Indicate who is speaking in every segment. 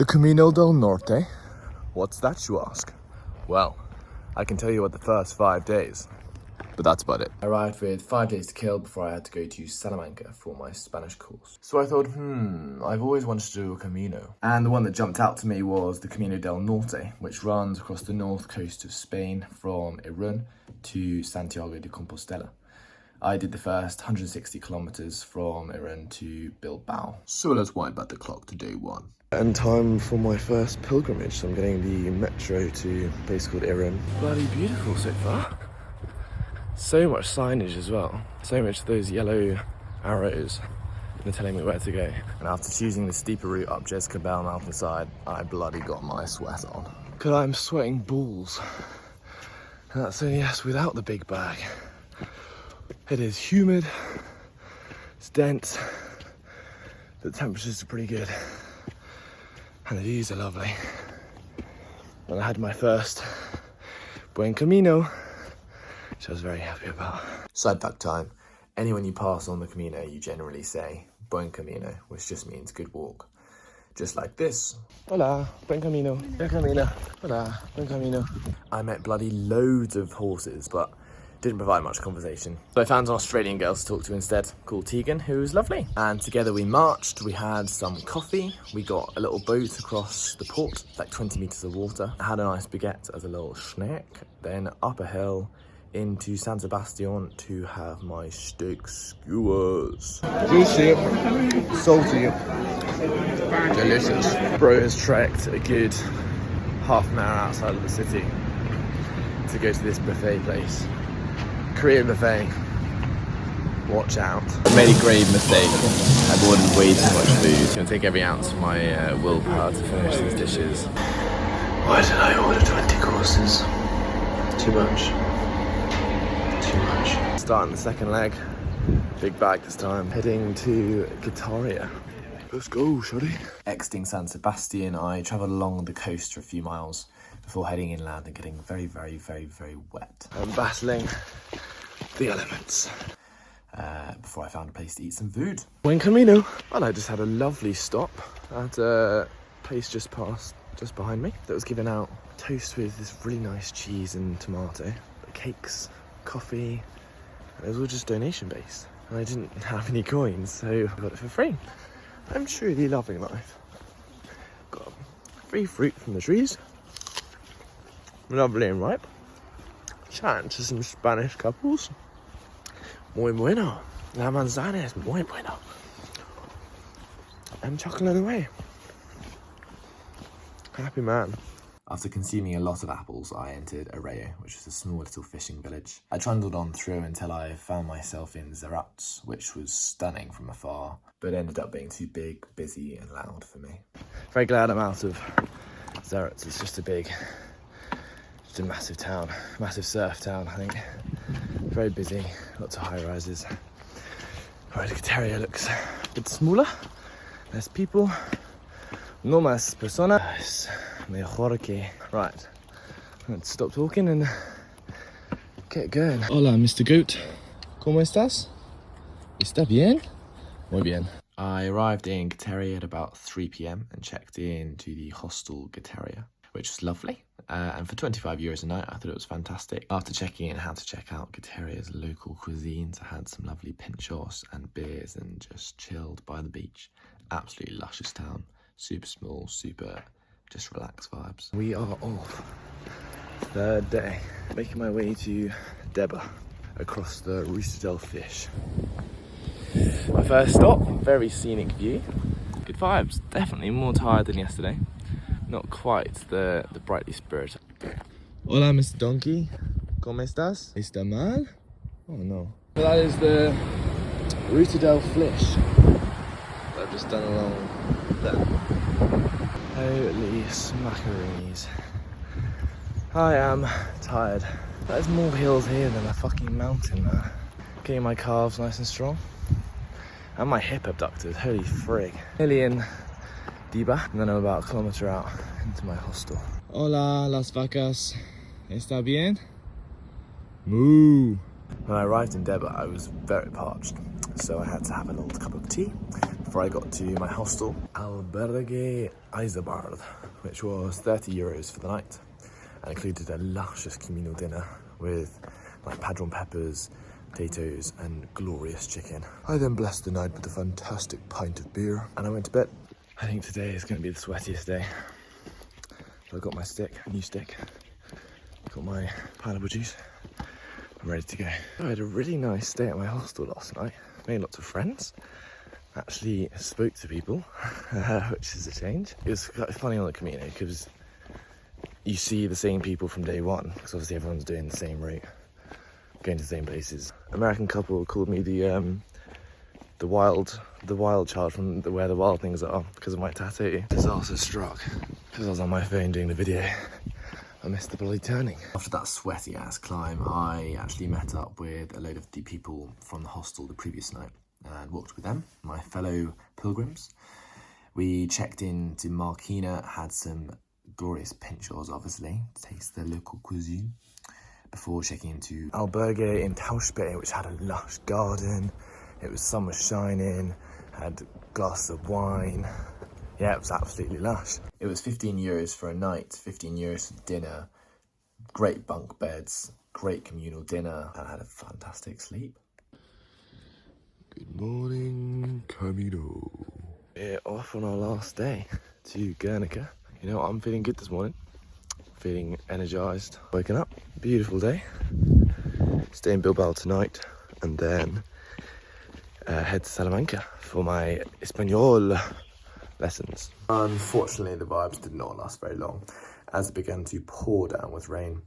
Speaker 1: The Camino del Norte? What's that, you ask? Well, I can tell you what the first 5 days, but that's about it. I arrived with 5 days to kill before I had to go to Salamanca for my Spanish course. So I thought, I've always wanted to do a Camino. And the one that jumped out to me was the Camino del Norte, which runs across the north coast of Spain from Irun to Santiago de Compostela. I did the first 160 kilometers from Irun to Bilbao. So let's wind back the clock to day 1. And time for my first pilgrimage. So I'm getting the metro to a place called Irun. Bloody beautiful so far. So much signage as well. So much of those yellow arrows. They're telling me where to go. And after choosing the steeper route up Jezcabel mountainside, I bloody got my sweat on. Because I'm sweating balls. And that's only us without the big bag. It is humid, it's dense, but the temperatures are pretty good. And the views are lovely. And I had my first Buen Camino, which I was very happy about. Side fact time, anyone you pass on the Camino, you generally say Buen Camino, which just means good walk. Just like this. Hola, buen camino. Buen camino. Hola, buen camino. I met bloody loads of horses, but didn't provide much conversation. So I found an Australian girl to talk to instead, called Tegan, who was lovely. And together we marched, we had some coffee, we got a little boat across the port, like 20 meters of water. I had a nice baguette as a little snack, then up a hill into San Sebastian to have my steak skewers. Juicy, salty, delicious. Bro has trekked a good half an hour outside of the city to go to this buffet place. Korean buffet. Watch out. I made a grave mistake. I've ordered way too much food. It's gonna take every ounce of my willpower to finish these dishes. Why did I order 20 courses? Too much. Too much. Starting the second leg. Big bag this time. Heading to Getaria. Let's go, shorty. Exiting San Sebastian, I travelled along the coast for a few miles before heading inland and getting very, very, very, very wet. I'm battling the elements before I found a place to eat some food. Buen Camino. Well, I just had a lovely stop at a place just behind me that was giving out toast with this really nice cheese and tomato, cakes, coffee, and it was all just donation based. And I didn't have any coins, so I got it for free. I'm truly loving life. Got free fruit from the trees. Lovely and ripe. Chatting to some Spanish couples. Muy bueno. La manzana es muy bueno. I'm chuckling away. Happy man. After consuming a lot of apples, I entered Arroyo, which was a small little fishing village. I trundled on through until I found myself in Zerats, which was stunning from afar, but ended up being too big, busy and loud for me. Very glad I'm out of Zerats. It's just a massive town, massive surf town, I think. Very busy, lots of high rises. Right, Getaria looks a bit smaller, less people, no más personas, mejor que. Right, let's stop talking and get going. Hola, Mr. Goat. ¿Cómo estás? ¿Está bien? Muy bien. I arrived in Getaria at about 3 p.m. and checked in to the hostel Getaria, which was lovely. And for €25 a night, I thought it was fantastic. After checking in how to check out Getaria's local cuisines, I had some lovely pinchos and beers and just chilled by the beach. Absolutely luscious town. Super small, super just relaxed vibes. We are off. Third day. Making my way to Deba, across the Ruta del Fish. My first stop, very scenic view. Good vibes. Definitely more tired than yesterday. Not quite the brightly spirited. Hola, Mr. Donkey. ¿Cómo estás? ¿Está mal? Oh no. So that is the Ruta del Fish that I've just done along there. Holy smackaroonies. I am tired. There's more hills here than a fucking mountain, man. Getting my calves nice and strong. And my hip abducted, holy frig. Nearly in Deba, and then I'm about a kilometre out into my hostel. Hola, las vacas. ¿Está bien? Moo. When I arrived in Deba, I was very parched, so I had to have a little cup of tea before I got to my hostel, Albergue Eisebard, which was €30 for the night and included a luscious Camino dinner with like padron peppers, potatoes and glorious chicken. I then blessed the night with a fantastic pint of beer and I went to bed. I think today is going to be the sweatiest day. So I've got my stick, a new stick, got my pineapple juice, I'm ready to go. I had a really nice stay at my hostel last night, made lots of friends, actually spoke to people, which is a change. It was quite funny on the Camino because you see the same people from day one, because obviously everyone's doing the same route, going to the same places. American couple called me the wild child from where the wild things are because of my tattoo. Disaster struck because I was on my phone doing the video. I missed the bloody turning. After that sweaty ass climb, I actually met up with a load of the people from the hostel the previous night and walked with them, my fellow pilgrims. We checked into Markina, had some glorious pinchos, obviously, to taste the local cuisine, before checking into Albergue in Tauspe, which had a lush garden. It was sun was shining, had a glass of wine. Yeah, it was absolutely lush. It was €15 for a night, €15 for dinner, great bunk beds, great communal dinner, and I had a fantastic sleep. Good morning, Camino. We're off on our last day to Gernika. You know what, I'm feeling good this morning. Feeling energised. Waking up, beautiful day. Stay in Bilbao tonight and then head to Salamanca for my Espanol lessons. Unfortunately, the vibes did not last very long as it began to pour down with rain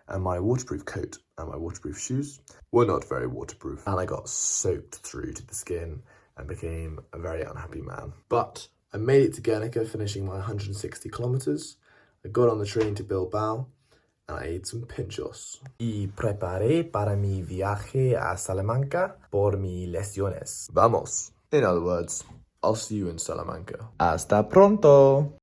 Speaker 1: and my waterproof coat and my waterproof shoes were not very waterproof and I got soaked through to the skin and became a very unhappy man. But I made it to Gernika, finishing my 160 kilometers. I got on the train to Bilbao and I ate some pinchos. Y preparé para mi viaje a Salamanca por mis lesiones. Vamos. In other words, I'll see you in Salamanca. Hasta pronto!